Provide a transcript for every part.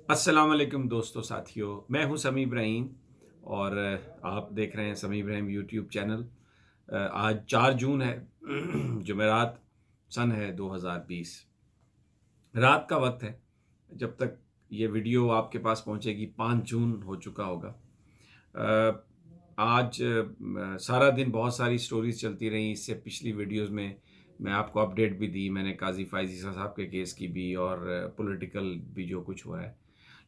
السلام علیکم دوستوں ساتھیوں، میں ہوں سمیع ابراہیم اور آپ دیکھ رہے ہیں سمیع ابراہیم یوٹیوب چینل۔ آج 4 جون ہے، جمعرات، سن ہے 2020۔ رات کا وقت ہے، جب تک یہ ویڈیو آپ کے پاس پہنچے گی 5 جون ہو چکا ہوگا۔ آ، آج سارا دن بہت ساری سٹوریز چلتی رہیں۔ اس سے پچھلی ویڈیوز میں آپ کو اپڈیٹ بھی دی، میں نے قاضی فائز عیسیٰ صاحب کے کیس کی بھی اور پولیٹیکل بھی جو کچھ ہوا ہے۔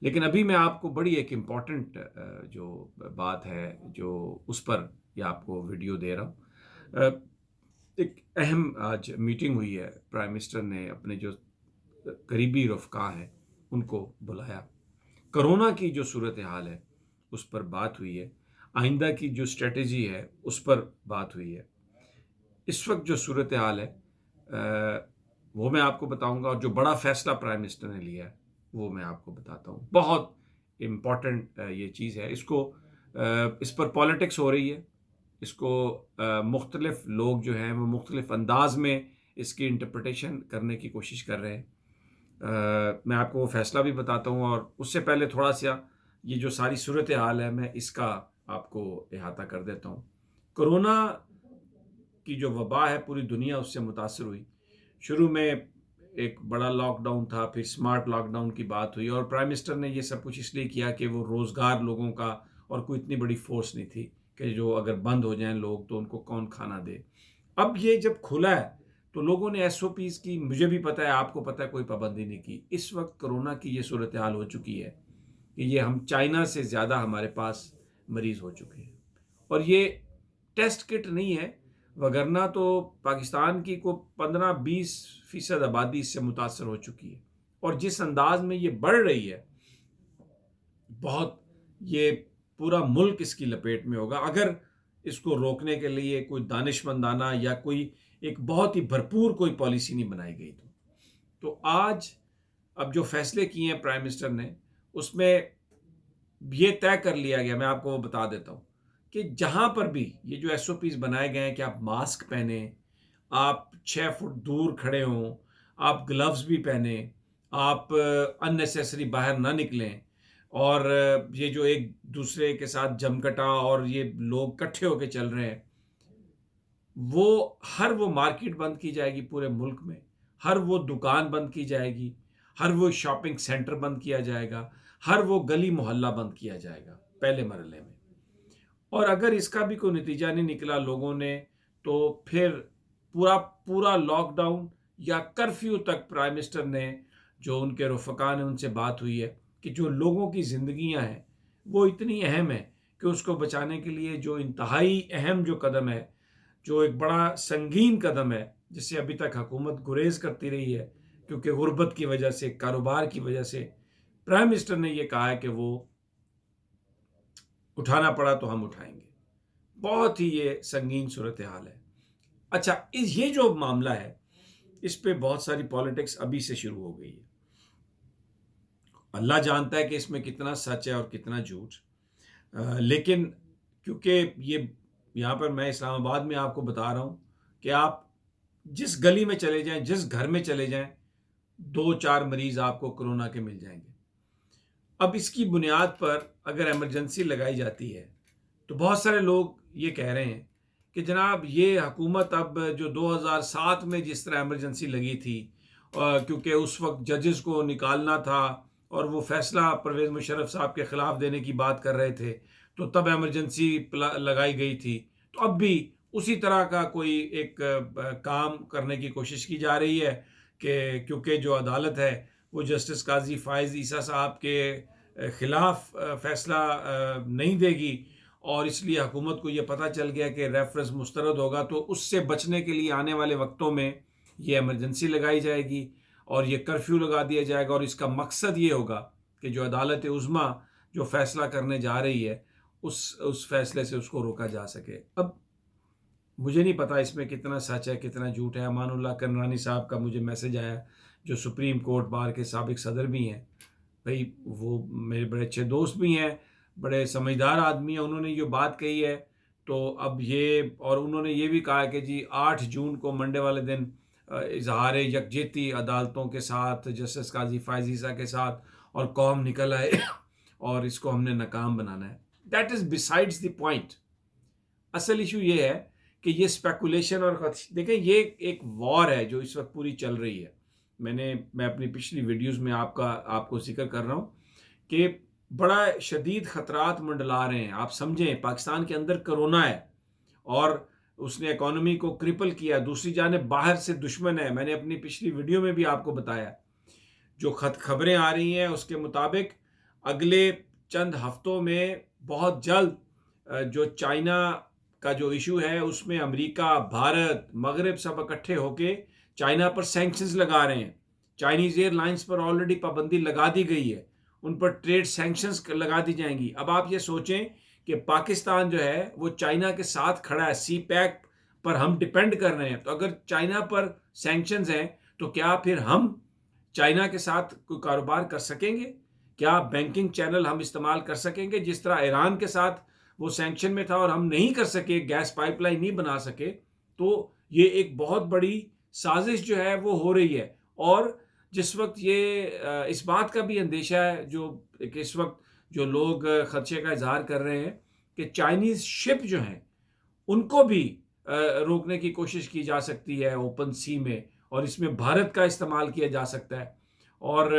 لیکن ابھی میں آپ کو بڑی ایک امپورٹنٹ جو بات ہے جو اس پر یہ آپ کو ویڈیو دے رہا ہوں۔ ایک اہم آج میٹنگ ہوئی ہے، پرائم منسٹر نے اپنے جو قریبی رفقا ہیں ان کو بلایا۔ کرونا کی جو صورتحال ہے اس پر بات ہوئی ہے، آئندہ کی جو اسٹریٹجی ہے اس پر بات ہوئی ہے۔ اس وقت جو صورتحال ہے وہ میں آپ کو بتاؤں گا، اور جو بڑا فیصلہ پرائم منسٹر نے لیا ہے وہ میں آپ کو بتاتا ہوں۔ بہت امپورٹنٹ یہ چیز ہے، اس پر پالیٹکس ہو رہی ہے، اس کو مختلف لوگ جو ہیں وہ مختلف انداز میں اس کی انٹرپریٹیشن کرنے کی کوشش کر رہے ہیں۔ میں آپ کو وہ فیصلہ بھی بتاتا ہوں، اور اس سے پہلے تھوڑا سا یہ جو ساری صورتحال ہے میں اس کا آپ کو احاطہ کر دیتا ہوں۔ کرونا کی جو وبا ہے پوری دنیا اس سے متاثر ہوئی۔ شروع میں ایک بڑا لاک ڈاؤن تھا، پھر سمارٹ لاک ڈاؤن کی بات ہوئی، اور پرائم منسٹر نے یہ سب کچھ اس لیے کیا کہ وہ روزگار لوگوں کا، اور کوئی اتنی بڑی فورس نہیں تھی کہ جو اگر بند ہو جائیں لوگ تو ان کو کون کھانا دے۔ اب یہ جب کھلا ہے تو لوگوں نے ایس او پیز کی، مجھے بھی پتہ ہے، آپ کو پتہ ہے، کوئی پابندی نہیں کی۔ اس وقت کرونا کی یہ صورتحال ہو چکی ہے کہ یہ ہم چائنا سے زیادہ ہمارے پاس مریض ہو چکے ہیں، اور یہ ٹیسٹ کٹ نہیں ہے، وگرنہ تو پاکستان کی کو 15-20% آبادی اس سے متاثر ہو چکی ہے، اور جس انداز میں یہ بڑھ رہی ہے بہت، یہ پورا ملک اس کی لپیٹ میں ہوگا اگر اس کو روکنے کے لیے کوئی دانش مندانہ یا کوئی ایک بہت ہی بھرپور کوئی پالیسی نہیں بنائی گئی۔ تو آج اب جو فیصلے کیے ہیں پرائم منسٹر نے، اس میں یہ طے کر لیا گیا، میں آپ کو وہ بتا دیتا ہوں، کہ جہاں پر بھی یہ جو ایس او پیز بنائے گئے ہیں کہ آپ ماسک پہنیں، آپ 6 فٹ دور کھڑے ہوں، آپ گلوز بھی پہنیں، آپ اننیسیسری باہر نہ نکلیں، اور یہ جو ایک دوسرے کے ساتھ جمکٹا اور یہ لوگ کٹھے ہو کے چل رہے ہیں، ہر وہ مارکیٹ بند کی جائے گی پورے ملک میں، ہر وہ دکان بند کی جائے گی، ہر وہ شاپنگ سینٹر بند کیا جائے گا، ہر وہ گلی محلہ بند کیا جائے گا پہلے مرحلے میں۔ اور اگر اس کا بھی کوئی نتیجہ نہیں نکلا لوگوں نے، تو پھر پورا پورا لاک ڈاؤن یا کرفیو تک پرائم منسٹر نے، جو ان کے رفقا نے ان سے بات ہوئی ہے کہ جو لوگوں کی زندگیاں ہیں وہ اتنی اہم ہیں کہ اس کو بچانے کے لیے جو انتہائی اہم جو قدم ہے، جو ایک بڑا سنگین قدم ہے، جس سے ابھی تک حکومت گریز کرتی رہی ہے کیونکہ غربت کی وجہ سے، کاروبار کی وجہ سے، پرائم منسٹر نے یہ کہا ہے کہ وہ اٹھانا پڑا تو ہم اٹھائیں گے۔ بہت ہی یہ سنگین صورتحال ہے۔ اچھا، یہ جو معاملہ ہے اس پہ بہت ساری پالیٹکس ابھی سے شروع ہو گئی ہے۔ اللہ جانتا ہے کہ اس میں کتنا سچ ہے اور کتنا جھوٹ، لیکن کیونکہ یہ یہاں پر میں اسلام آباد میں آپ کو بتا رہا ہوں کہ آپ جس گلی میں چلے جائیں، جس گھر میں چلے جائیں، 2-4 مریض آپ کو کرونا کے مل جائیں گے۔ اب اس کی بنیاد پر اگر ایمرجنسی لگائی جاتی ہے تو بہت سارے لوگ یہ کہہ رہے ہیں کہ جناب یہ حکومت اب جو 2007 میں جس طرح ایمرجنسی لگی تھی، کیونکہ اس وقت ججز کو نکالنا تھا اور وہ فیصلہ پرویز مشرف صاحب کے خلاف دینے کی بات کر رہے تھے، تو تب ایمرجنسی لگائی گئی تھی، تو اب بھی اسی طرح کا کوئی ایک کام کرنے کی کوشش کی جا رہی ہے کہ کیونکہ جو عدالت ہے وہ جسٹس قاضی فائز عیسیٰ صاحب کے خلاف فیصلہ نہیں دے گی، اور اس لیے حکومت کو یہ پتہ چل گیا کہ ریفرنس مسترد ہوگا، تو اس سے بچنے کے لیے آنے والے وقتوں میں یہ ایمرجنسی لگائی جائے گی اور یہ کرفیو لگا دیا جائے گا، اور اس کا مقصد یہ ہوگا کہ جو عدالت عظمیٰ جو فیصلہ کرنے جا رہی ہے اس فیصلے سے اس کو روکا جا سکے۔ اب مجھے نہیں پتا اس میں کتنا سچ ہے کتنا جھوٹ ہے۔ امان اللہ کنرانی صاحب کا مجھے میسج آیا، جو سپریم کورٹ بار کے سابق صدر بھی ہیں، بھائی وہ میرے بڑے اچھے دوست بھی ہیں، بڑے سمجھدار آدمی ہیں، انہوں نے یہ بات کہی ہے، تو اب یہ، اور انہوں نے یہ بھی کہا کہ جی 8 جون کو منڈے والے دن اظہار یکجہتی عدالتوں کے ساتھ، جسٹس قاضی فائز عیسیٰ کے ساتھ اور قوم نکل آئے اور اس کو ہم نے ناکام بنانا ہے. That is besides the point. اصل ایشو یہ ہے کہ یہ اسپیکولیشن اور دیکھیں یہ ایک وار ہے جو اس وقت پوری چل رہی ہے. میں اپنی پچھلی ویڈیوز میں آپ کو ذکر کر رہا ہوں کہ بڑا شدید خطرات منڈلا رہے ہیں. آپ سمجھیں پاکستان کے اندر کرونا ہے اور اس نے اکانومی کو کرپل کیا. دوسری جانب باہر سے دشمن ہے. میں نے اپنی پچھلی ویڈیو میں بھی آپ کو بتایا جو خبریں آ رہی ہیں اس کے مطابق اگلے چند ہفتوں میں بہت جلد جو چائنا کا جو ایشو ہے اس میں امریکہ، بھارت، مغرب سب اکٹھے ہو کے چائنا پر سینکشنز لگا رہے ہیں. چائنیز ایئر لائنز پر آلریڈی پابندی لگا دی گئی ہے. ان پر ٹریڈ سینکشنز لگا دی جائیں گی. اب آپ یہ سوچیں کہ پاکستان جو ہے وہ چائنا کے ساتھ کھڑا ہے. سی پیک پر ہم ڈیپینڈ کر رہے ہیں. تو اگر چائنا پر سینکشنز ہیں تو کیا پھر ہم چائنا کے ساتھ کوئی کاروبار کر سکیں گے؟ کیا بینکنگ چینل ہم استعمال کر سکیں گے؟ جس طرح ایران کے ساتھ وہ سینکشن میں تھا اور ہم نہیں کر سکے، گیس پائپ لائن نہیں بنا سکے. تو یہ ایک بہت بڑی سازش جو ہے وہ ہو رہی ہے. اور جس وقت یہ اس بات کا بھی اندیشہ ہے جو کہ اس وقت جو لوگ خدشے کا اظہار کر رہے ہیں کہ چائنیز شپ جو ہیں ان کو بھی روکنے کی کوشش کی جا سکتی ہے اوپن سی میں، اور اس میں بھارت کا استعمال کیا جا سکتا ہے. اور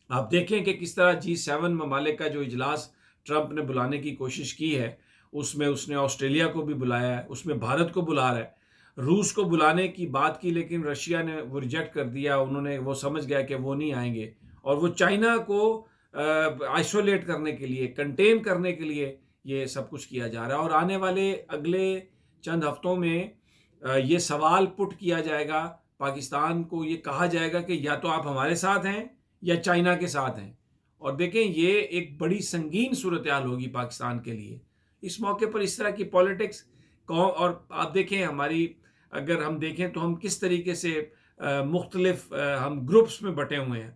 آپ دیکھیں کہ کس طرح G7 ممالک کا جو اجلاس ٹرمپ نے بلانے کی کوشش کی ہے اس میں اس نے آسٹریلیا کو بھی بلایا ہے، اس میں بھارت کو بلا رہا ہے. روس کو بلانے کی بات کی لیکن رشیا نے وہ ریجیکٹ کر دیا. وہ سمجھ گیا کہ وہ نہیں آئیں گے. اور وہ چائنا کو آئسولیٹ کرنے کے لیے، کنٹین کرنے کے لیے یہ سب کچھ کیا جا رہا ہے. اور آنے والے اگلے چند ہفتوں میں یہ سوال پٹ کیا جائے گا پاکستان کو. یہ کہا جائے گا کہ یا تو آپ ہمارے ساتھ ہیں یا چائنا کے ساتھ ہیں. اور دیکھیں یہ ایک بڑی سنگین صورتحال ہوگی پاکستان کے لیے. اس موقع پر اس طرح کی پالیٹکس اور آپ دیکھیں ہماری اگر ہم دیکھیں تو ہم کس طریقے سے مختلف ہم گروپس میں بٹے ہوئے ہیں.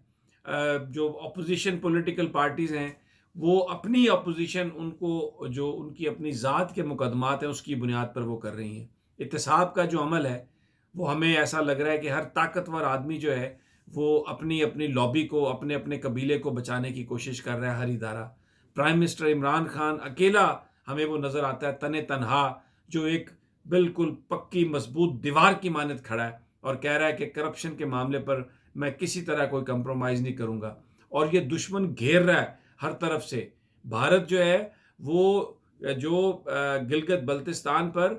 جو اپوزیشن پولیٹیکل پارٹیز ہیں وہ اپنی اپوزیشن ان کو جو ان کی اپنی ذات کے مقدمات ہیں اس کی بنیاد پر وہ کر رہی ہیں. احتساب کا جو عمل ہے وہ ہمیں ایسا لگ رہا ہے کہ ہر طاقتور آدمی جو ہے وہ اپنی اپنی لابی کو، اپنے اپنے قبیلے کو بچانے کی کوشش کر رہا ہے. ہر ادارہ، پرائم منسٹر عمران خان اکیلا ہمیں وہ نظر آتا ہے تن تنہا، جو ایک بالکل پکی مضبوط دیوار کی مانند کھڑا ہے اور کہہ رہا ہے کہ کرپشن کے معاملے پر میں کسی طرح کوئی کمپرومائز نہیں کروں گا. اور یہ دشمن گھیر رہا ہے ہر طرف سے. بھارت جو ہے وہ جو گلگت بلتستان پر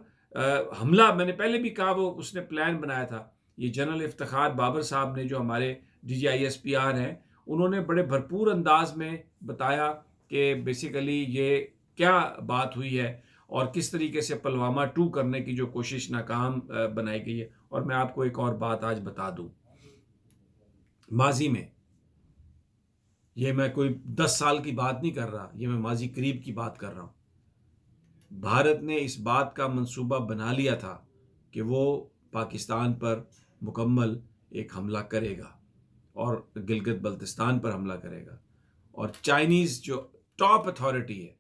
حملہ، میں نے پہلے بھی کہا، وہ اس نے پلان بنایا تھا. یہ جنرل افتخار بابر صاحب نے جو ہمارے DGISPR ہیں انہوں نے بڑے بھرپور انداز میں بتایا کہ بیسیکلی یہ کیا بات ہوئی ہے اور کس طریقے سے پلوامہ 2 کرنے کی جو کوشش ناکام بنائی گئی ہے. اور میں آپ کو ایک اور بات آج بتا دوں. ماضی میں، یہ میں کوئی 10 سال کی بات نہیں کر رہا، یہ میں ماضی قریب کی بات کر رہا ہوں. بھارت نے اس بات کا منصوبہ بنا لیا تھا کہ وہ پاکستان پر مکمل ایک حملہ کرے گا اور گلگت بلتستان پر حملہ کرے گا. اور چائنیز جو ٹاپ اتھارٹی ہے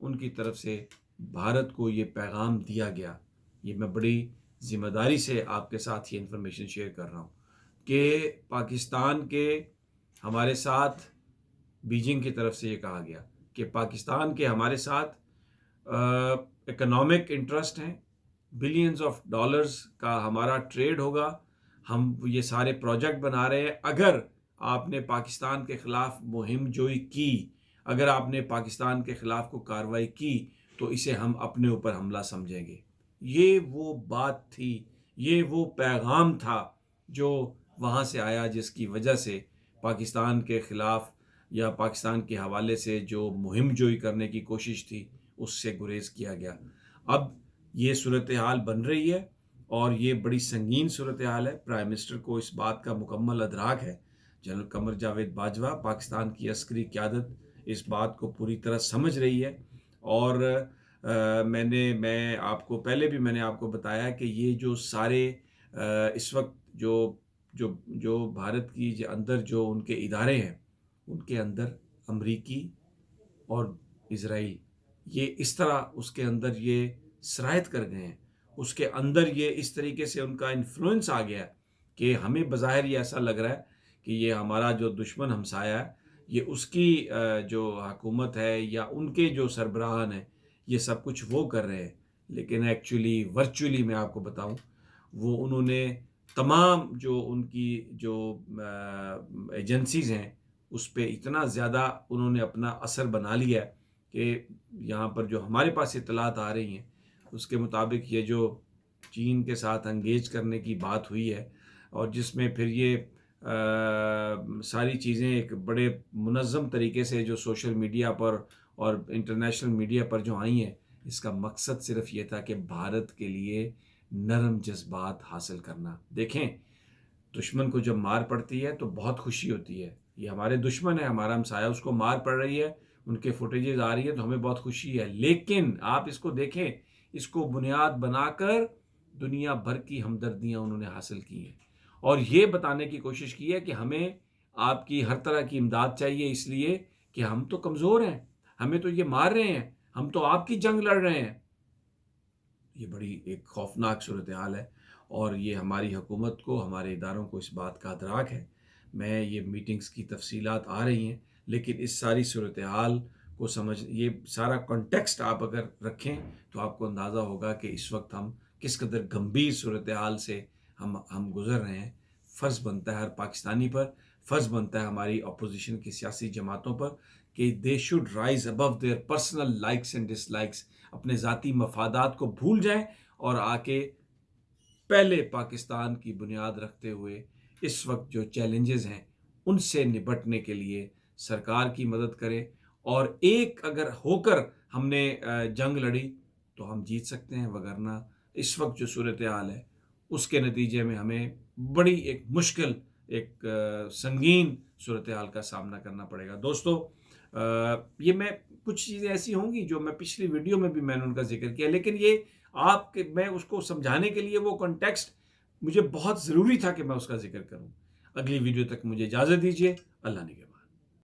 ان کی طرف سے بھارت کو یہ پیغام دیا گیا. یہ میں بڑی ذمہ داری سے آپ کے ساتھ یہ انفارمیشن شیئر کر رہا ہوں کہ پاکستان کے ہمارے ساتھ بیجنگ کی طرف سے یہ کہا گیا کہ پاکستان کے ہمارے ساتھ اکنامک انٹرسٹ ہیں، بلینز آف ڈالرز کا ہمارا ٹریڈ ہوگا. ہم یہ سارے پروجیکٹ بنا رہے ہیں. اگر آپ نے پاکستان کے خلاف مہم جوئی کی، اگر آپ نے پاکستان کے خلاف کو کارروائی کی تو اسے ہم اپنے اوپر حملہ سمجھیں گے. یہ وہ بات تھی، یہ وہ پیغام تھا جو وہاں سے آیا، جس کی وجہ سے پاکستان کے خلاف یا پاکستان کے حوالے سے جو مہم جوئی کرنے کی کوشش تھی اس سے گریز کیا گیا. اب یہ صورتحال بن رہی ہے اور یہ بڑی سنگین صورتحال ہے. پرائم منسٹر کو اس بات کا مکمل ادراک ہے. جنرل قمر جاوید باجوہ، پاکستان کی عسکری قیادت اس بات کو پوری طرح سمجھ رہی ہے. اور میں آپ کو پہلے بھی میں نے آپ کو بتایا کہ یہ جو سارے اس وقت جو بھارت کی اندر جو ان کے ادارے ہیں ان کے اندر امریکی اور اسرائیل یہ اس طرح اس کے اندر یہ سرایت کر گئے ہیں، اس کے اندر یہ اس طریقے سے ان کا انفلوئنس آ گیا کہ ہمیں بظاہر یہ ایسا لگ رہا ہے کہ یہ ہمارا جو دشمن ہمسایہ ہے یہ اس کی جو حکومت ہے یا ان کے جو سربراہان ہیں یہ سب کچھ وہ کر رہے ہیں، لیکن ایکچولی ورچولی میں آپ کو بتاؤں وہ انہوں نے تمام جو ان کی جو ایجنسیز ہیں اس پہ اتنا زیادہ انہوں نے اپنا اثر بنا لیا ہے کہ یہاں پر جو ہمارے پاس اطلاعات آ رہی ہیں اس کے مطابق یہ جو چین کے ساتھ انگیج کرنے کی بات ہوئی ہے اور جس میں پھر یہ ساری چیزیں ایک بڑے منظم طریقے سے جو سوشل میڈیا پر اور انٹرنیشنل میڈیا پر جو آئی ہیں، اس کا مقصد صرف یہ تھا کہ بھارت کے لیے نرم جذبات حاصل کرنا۔ دیکھیں، دشمن کو جب مار پڑتی ہے تو بہت خوشی ہوتی ہے، یہ ہمارے دشمن ہے، ہمارا ہمسایہ، اس کو مار پڑ رہی ہے، ان کے فوٹیجز آ رہی ہے تو ہمیں بہت خوشی ہے، لیکن آپ اس کو دیکھیں، اس کو بنیاد بنا کر دنیا بھر کی ہمدردیاں انہوں نے حاصل کی ہیں اور یہ بتانے کی کوشش کی ہے کہ ہمیں آپ کی ہر طرح کی امداد چاہیے، اس لیے کہ ہم تو کمزور ہیں، ہمیں تو یہ مار رہے ہیں، ہم تو آپ کی جنگ لڑ رہے ہیں۔ یہ بڑی ایک خوفناک صورتحال ہے اور یہ ہماری حکومت کو، ہمارے اداروں کو اس بات کا ادراک ہے۔ میں یہ میٹنگز کی تفصیلات آ رہی ہیں، لیکن اس ساری صورتحال کو یہ سارا کانٹیکسٹ آپ اگر رکھیں تو آپ کو اندازہ ہوگا کہ اس وقت ہم کس قدر گمبھیر صورتحال سے ہم گزر رہے ہیں۔ فرض بنتا ہے ہر پاکستانی پر، فرض بنتا ہے ہماری اپوزیشن کی سیاسی جماعتوں پر کہ they should rise above their personal likes and dislikes, اپنے ذاتی مفادات کو بھول جائیں اور آ کے پہلے پاکستان کی بنیاد رکھتے ہوئے اس وقت جو چیلنجز ہیں ان سے نپٹنے کے لیے سرکار کی مدد کریں، اور ایک اگر ہو کر ہم نے جنگ لڑی تو ہم جیت سکتے ہیں، وگرنہ اس وقت جو صورتحال ہے اس کے نتیجے میں ہمیں بڑی ایک مشکل، ایک سنگین صورتحال کا سامنا کرنا پڑے گا۔ دوستو، یہ میں کچھ چیزیں ایسی ہوں گی جو میں پچھلی ویڈیو میں بھی میں نے ان کا ذکر کیا، لیکن یہ میں اس کو سمجھانے کے لیے وہ کنٹیکسٹ مجھے بہت ضروری تھا کہ میں اس کا ذکر کروں۔ اگلی ویڈیو تک مجھے اجازت دیجیے، اللہ نگہبان۔